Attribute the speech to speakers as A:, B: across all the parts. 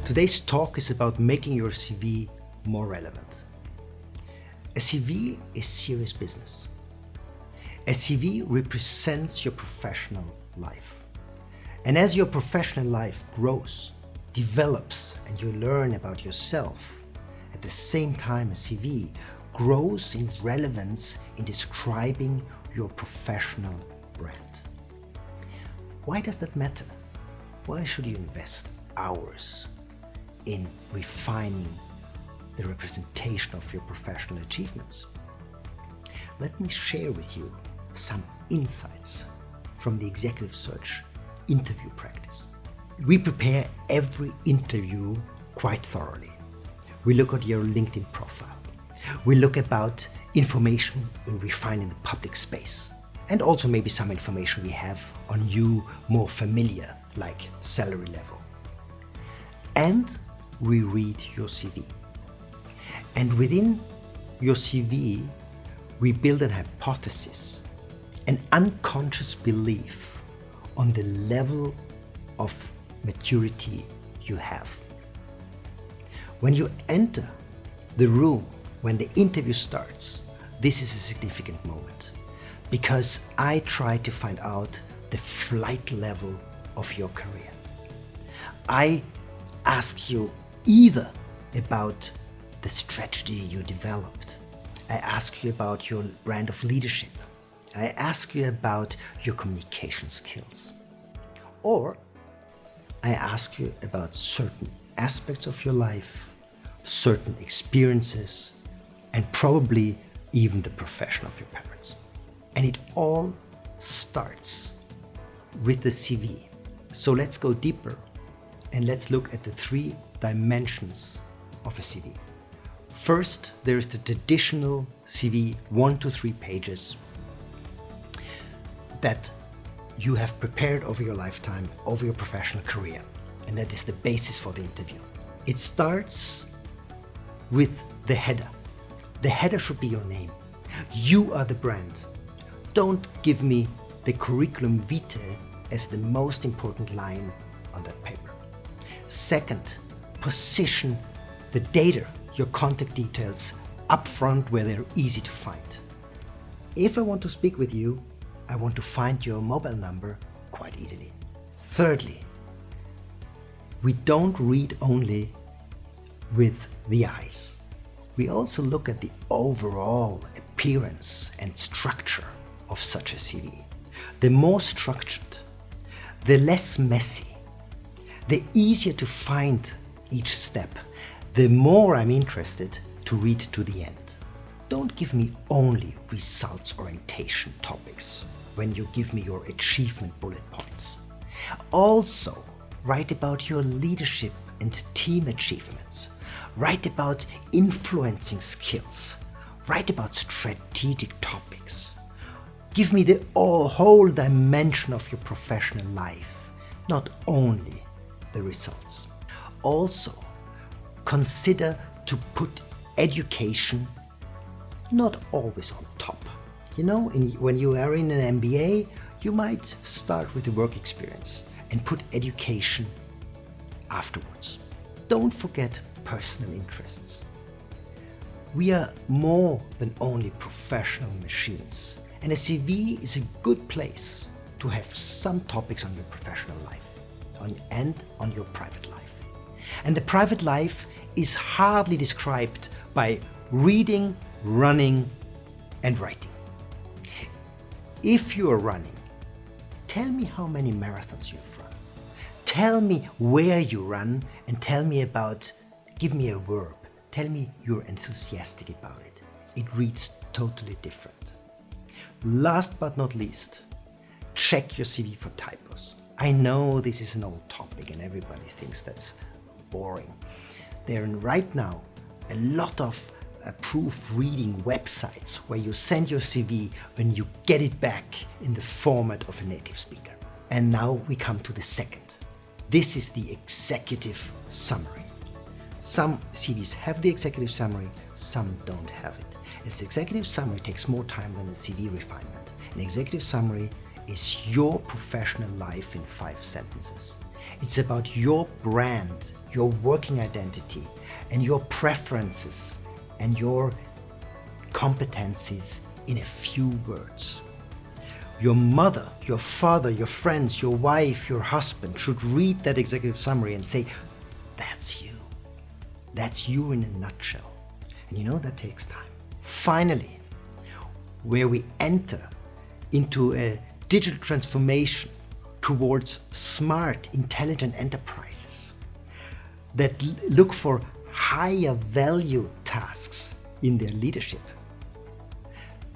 A: Today's talk is about making your CV more relevant. A CV is serious business. A CV represents your professional life. And as your professional life grows, develops, and you learn about yourself, at the same time a CV grows in relevance in describing your professional brand. Why does that matter? Why should you invest hours in refining the representation of your professional achievements? Let me share with you some insights from the executive search interview practice. We prepare every interview quite thoroughly. We look at your LinkedIn profile. We look about information in refining the public space, and also maybe some information we have on you more familiar, like salary level. And we read your CV. And within your CV, we build an hypothesis, an unconscious belief on the level of maturity you have. When you enter the room, when the interview starts, this is a significant moment because I try to find out the flight level of your career. I ask you either about the strategy you developed. I ask you about your brand of leadership. I ask you about your communication skills. Or I ask you about certain aspects of your life, certain experiences, and probably even the profession of your parents. And it all starts with the CV. So let's go deeper and let's look at the 3 dimensions of a CV. First, there is the traditional CV, 1 to 3 pages that you have prepared over your lifetime, over your professional career. And that is the basis for the interview. It starts with the header. The header should be your name. You are the brand. Don't give me the curriculum vitae as the most important line on that paper. Second, position the data, your contact details, up front where they're easy to find. If I want to speak with you, I want to find your mobile number quite easily. Thirdly, we don't read only with the eyes. We also look at the overall appearance and structure of such a CV. The more structured, the less messy, the easier to find each step, the more I'm interested to read to the end. Don't give me only results orientation topics when you give me your achievement bullet points. Also, write about your leadership and team achievements. Write about influencing skills. Write about strategic topics. Give me the whole dimension of your professional life, not only the results. Also, consider to put education not always on top. You know, when you are in an MBA, you might start with the work experience and put education afterwards. Don't forget personal interests. We are more than only professional machines, and a CV is a good place to have some topics on your professional life and on your private life. And the private life is hardly described by reading, running, and writing. If you are running, tell me how many marathons you've run. Tell me where you run and give me a verb. Tell me you're enthusiastic about it. It reads totally different. Last but not least, check your CV for typos. I know this is an old topic and everybody thinks that's boring. There are right now a lot of proofreading websites where you send your CV and you get it back in the format of a native speaker. And now we come to the second. This is the executive summary. Some CVs have the executive summary, some don't have it. As the executive summary takes more time than the CV refinement. An executive summary is your professional life in 5 sentences. It's about your brand, your working identity, and your preferences and your competencies in a few words. Your mother, your father, your friends, your wife, your husband should read that executive summary and say, that's you. That's you in a nutshell. And you know, that takes time. Finally, where we enter into a digital transformation towards smart, intelligent enterprises that look for higher value tasks in their leadership.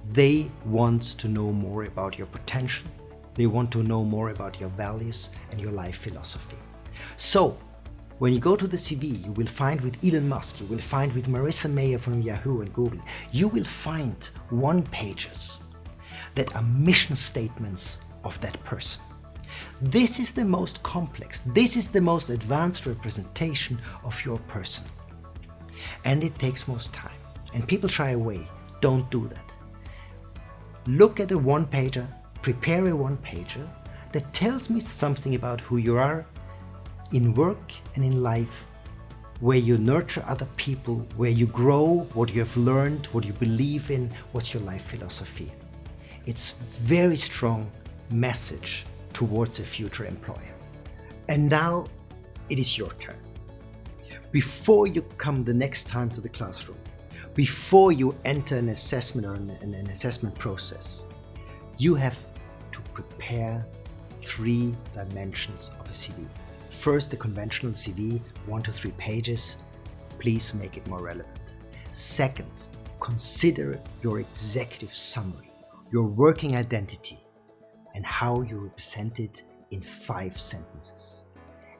A: They want to know more about your potential. They want to know more about your values and your life philosophy. So, when you go to the CV, you will find with Elon Musk, you will find with Marissa Mayer from Yahoo and Google, you will find one-pagers that are mission statements of that person. This is the most complex, this is the most advanced representation of your person. And it takes most time. And people shy away. Don't do that. Look at a one-pager, prepare a one-pager that tells me something about who you are in work and in life, where you nurture other people, where you grow, what you have learned, what you believe in, what's your life philosophy. It's very strong message towards a future employer. And now it is your turn. Before you come the next time to the classroom, before you enter an assessment or an assessment process, you have to prepare 3 dimensions of a CV. First, the conventional CV, 1 to 3 pages. Please make it more relevant. Second, consider your executive summary, your working identity, and how you represent it in 5 sentences.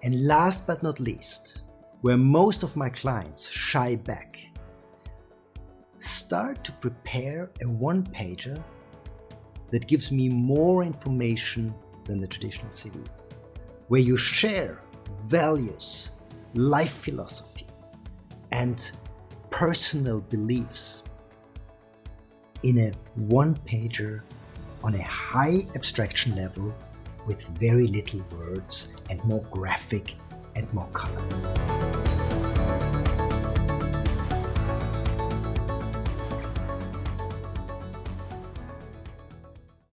A: And last but not least, where most of my clients shy back, start to prepare a one-pager that gives me more information than the traditional CV, where you share values, life philosophy, and personal beliefs in a one-pager on a high abstraction level with very little words and more graphic and more color.